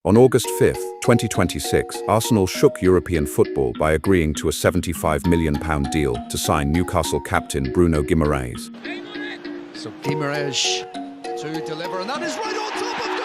On August 5, 2026, Arsenal shook European football by agreeing to a £75 million deal to sign Newcastle captain Bruno Guimarães. So Guimarães to deliver, and that is right on top of the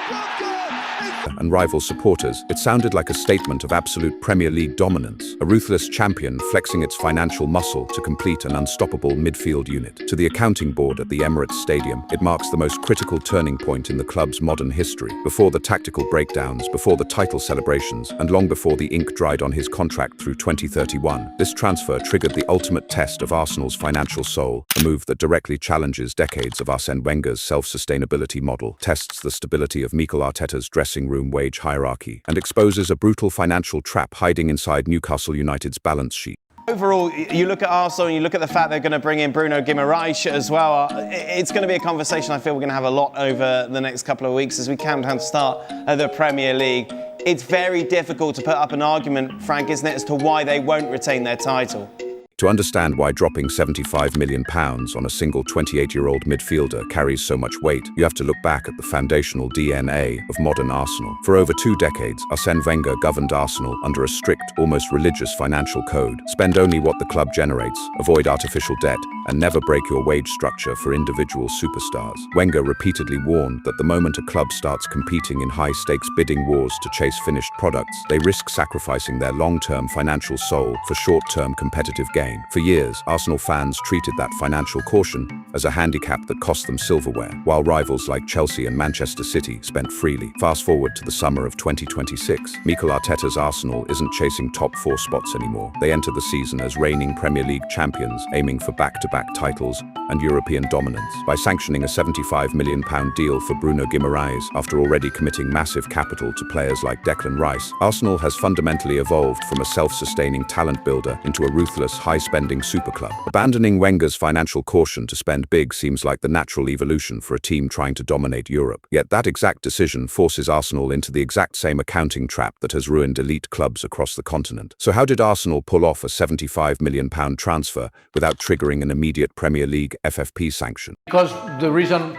And rival supporters, it sounded like a statement of absolute Premier League dominance, a ruthless champion flexing its financial muscle to complete an unstoppable midfield unit. To the accounting board at the Emirates Stadium, it marks the most critical turning point in the club's modern history, before the tactical breakdowns, before the title celebrations, and long before the ink dried on his contract through 2031. This transfer triggered the ultimate test of Arsenal's financial soul, a move that directly challenges decades of Arsène Wenger's self-sustainability model, tests the stability of Mikel Arteta's dressing room wage hierarchy, and exposes a brutal financial trap hiding inside Newcastle United's balance sheet. Overall, you look at Arsenal and you look at the fact they're going to bring in Bruno Guimarães as well. It's going to be a conversation I feel we're going to have a lot over the next couple of weeks as we count down to start the Premier League. It's very difficult to put up an argument, Frank, isn't it, as to why they won't retain their title. To understand why dropping £75 million on a single 28-year-old midfielder carries so much weight, you have to look back at the foundational DNA of modern Arsenal. For over 2 decades, Arsène Wenger governed Arsenal under a strict, almost religious financial code. Spend only what the club generates, avoid artificial debt, and never break your wage structure for individual superstars. Wenger repeatedly warned that the moment a club starts competing in high-stakes bidding wars to chase finished products, they risk sacrificing their long-term financial soul for short-term competitive gain. For years, Arsenal fans treated that financial caution as a handicap that cost them silverware, while rivals like Chelsea and Manchester City spent freely. Fast forward to the summer of 2026, Mikel Arteta's Arsenal isn't chasing top 4 spots anymore. They enter the season as reigning Premier League champions, aiming for back-to-back titles and European dominance. By sanctioning a £75 million deal for Bruno Guimarães after already committing massive capital to players like Declan Rice, Arsenal has fundamentally evolved from a self-sustaining talent builder into a ruthless, high-spending superclub. Abandoning Wenger's financial caution to spend big seems like the natural evolution for a team trying to dominate Europe. Yet that exact decision forces Arsenal into the exact same accounting trap that has ruined elite clubs across the continent. So how did Arsenal pull off a £75 million transfer without triggering an immediate Premier League FFP sanction? Because the reason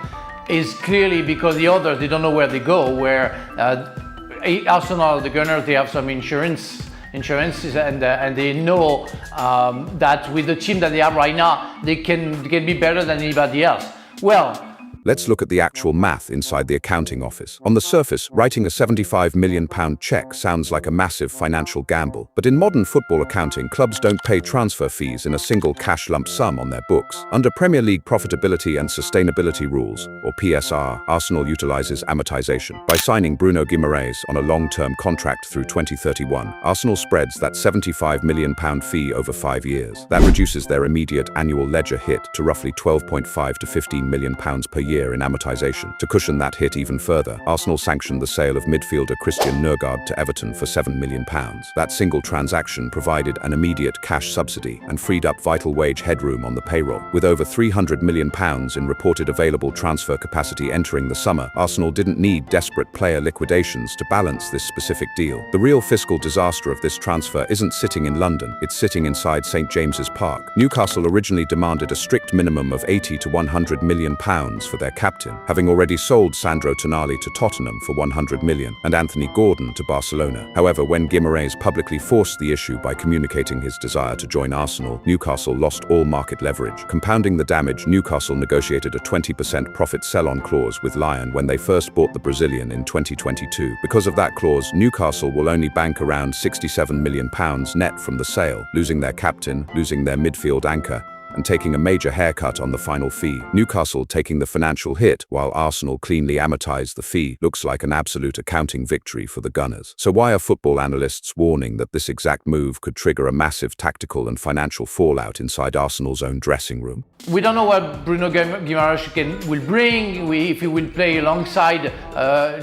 is clearly because the others, they don't know where they go, where Arsenal, the Gunners, they have some insurances and they know that with the team that they have right now, they can be better than anybody else. Well, let's look at the actual math inside the accounting office. On the surface, writing a £75 million check sounds like a massive financial gamble. But in modern football accounting, clubs don't pay transfer fees in a single cash lump sum on their books. Under Premier League profitability and sustainability rules, or PSR, Arsenal utilizes amortization. By signing Bruno Guimarães on a long-term contract through 2031, Arsenal spreads that £75 million fee over 5 years. That reduces their immediate annual ledger hit to roughly £12.5 to £15 million per year in amortization. To cushion that hit even further, Arsenal sanctioned the sale of midfielder Christian Nørgaard to Everton for £7 million. That single transaction provided an immediate cash subsidy and freed up vital wage headroom on the payroll. With over £300 million in reported available transfer capacity entering the summer, Arsenal didn't need desperate player liquidations to balance this specific deal. The real fiscal disaster of this transfer isn't sitting in London, it's sitting inside St James's Park. Newcastle originally demanded a strict minimum of £80 to £100 million for their captain, having already sold Sandro Tonali to Tottenham for £100 million and Anthony Gordon to Barcelona. However, when Guimarães publicly forced the issue by communicating his desire to join Arsenal, Newcastle lost all market leverage. Compounding the damage, Newcastle negotiated a 20% profit sell-on clause with Lyon when they first bought the Brazilian in 2022. Because of that clause, Newcastle will only bank around £67 million net from the sale, losing their captain, losing their midfield anchor, and taking a major haircut on the final fee. Newcastle taking the financial hit, while Arsenal cleanly amortized the fee, looks like an absolute accounting victory for the Gunners. So why are football analysts warning that this exact move could trigger a massive tactical and financial fallout inside Arsenal's own dressing room? we don't know what Bruno Guimarães will bring, if he will play alongside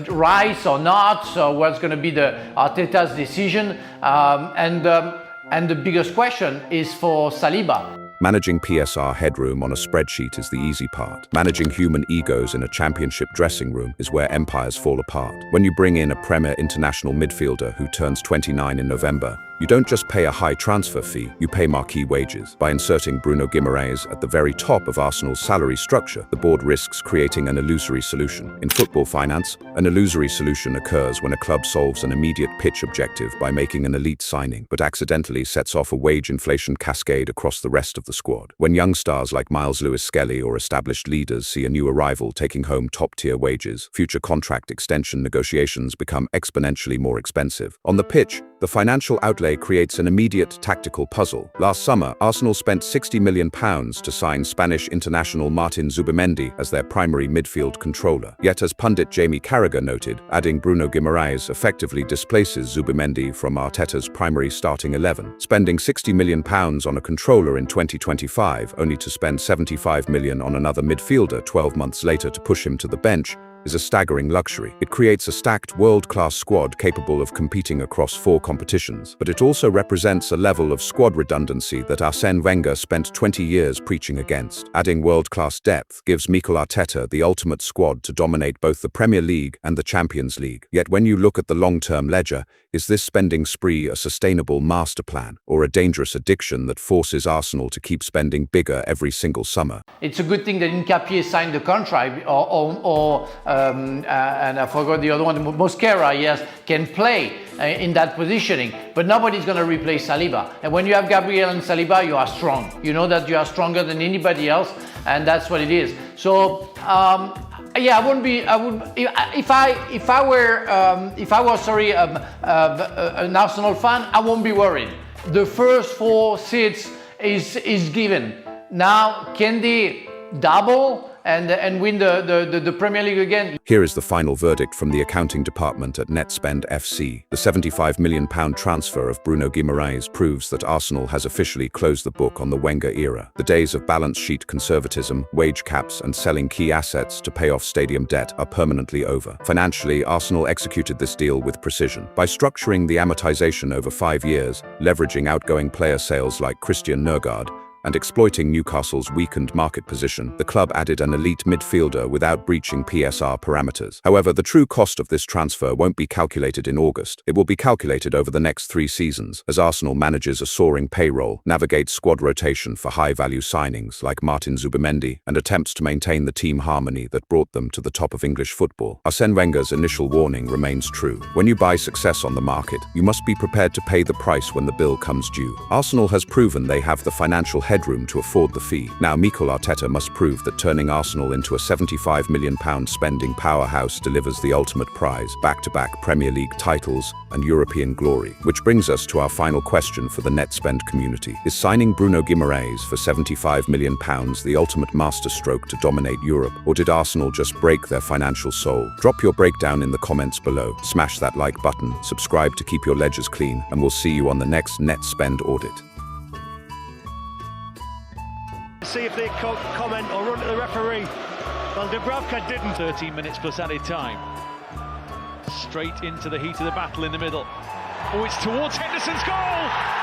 Rice or not, so what's going to be the Arteta's decision. And the biggest question is for Saliba. Managing PSR headroom on a spreadsheet is the easy part. Managing human egos in a championship dressing room is where empires fall apart. When you bring in a Premier international midfielder who turns 29 in November, You don't just pay a high transfer fee, you pay marquee wages. By inserting Bruno Guimarães at the very top of Arsenal's salary structure, the board risks creating an illusory solution. In football finance, an illusory solution occurs when a club solves an immediate pitch objective by making an elite signing, but accidentally sets off a wage inflation cascade across the rest of the squad. When young stars like Miles Lewis-Skelly or established leaders see a new arrival taking home top-tier wages, future contract extension negotiations become exponentially more expensive. On the pitch, the financial outlay creates an immediate tactical puzzle. Last summer, Arsenal spent £60 million to sign Spanish international Martin Zubimendi as their primary midfield controller. Yet, as pundit Jamie Carragher noted, adding Bruno Guimarães effectively displaces Zubimendi from Arteta's primary starting 11. Spending £60 million on a controller in 2025, only to spend £75 million on another midfielder 12 months later to push him to the bench, is a staggering luxury. It creates a stacked world-class squad capable of competing across 4 competitions, but it also represents a level of squad redundancy that Arsène Wenger spent 20 years preaching against. Adding world-class depth gives Mikel Arteta the ultimate squad to dominate both the Premier League and the Champions League. Yet when you look at the long-term ledger, is this spending spree a sustainable master plan, or a dangerous addiction that forces Arsenal to keep spending bigger every single summer? It's a good thing that Nketiah signed the contract, and I forgot the other one, Mosquera, yes, can play in that positioning, but nobody's going to replace Saliba. And when you have Gabriel and Saliba, you are strong. You know that you are stronger than anybody else, and that's what it is. So, yeah, if I was an Arsenal fan, I won't be worried. The first 4 seats is given. Now, can they double and win the Premier League again? Here is the final verdict from the accounting department at NetSpend FC. The £75 million transfer of Bruno Guimarães proves that Arsenal has officially closed the book on the Wenger era. The days of balance sheet conservatism, wage caps, and selling key assets to pay off stadium debt are permanently over. Financially, Arsenal executed this deal with precision. By structuring the amortization over 5 years, leveraging outgoing player sales like Christian Nørgaard, and exploiting Newcastle's weakened market position, the club added an elite midfielder without breaching PSR parameters. However, the true cost of this transfer won't be calculated in August. It will be calculated over the next 3 seasons, as Arsenal manages a soaring payroll, navigates squad rotation for high-value signings like Martin Zubimendi, and attempts to maintain the team harmony that brought them to the top of English football. Arsène Wenger's initial warning remains true. When you buy success on the market, you must be prepared to pay the price when the bill comes due. Arsenal has proven they have the financial headroom to afford the fee. Now Mikel Arteta must prove that turning Arsenal into a £75 million spending powerhouse delivers the ultimate prize, back-to-back Premier League titles and European glory. Which brings us to our final question for the NetSpend community. Is signing Bruno Guimarães for £75 million the ultimate masterstroke to dominate Europe, or did Arsenal just break their financial soul? Drop your breakdown in the comments below, smash that like button, subscribe to keep your ledgers clean, and we'll see you on the next NetSpend audit. See if they comment or run to the referee. Well, Dubravka didn't. 13 minutes plus added time. Straight into the heat of the battle in the middle. Oh, it's towards Henderson's goal!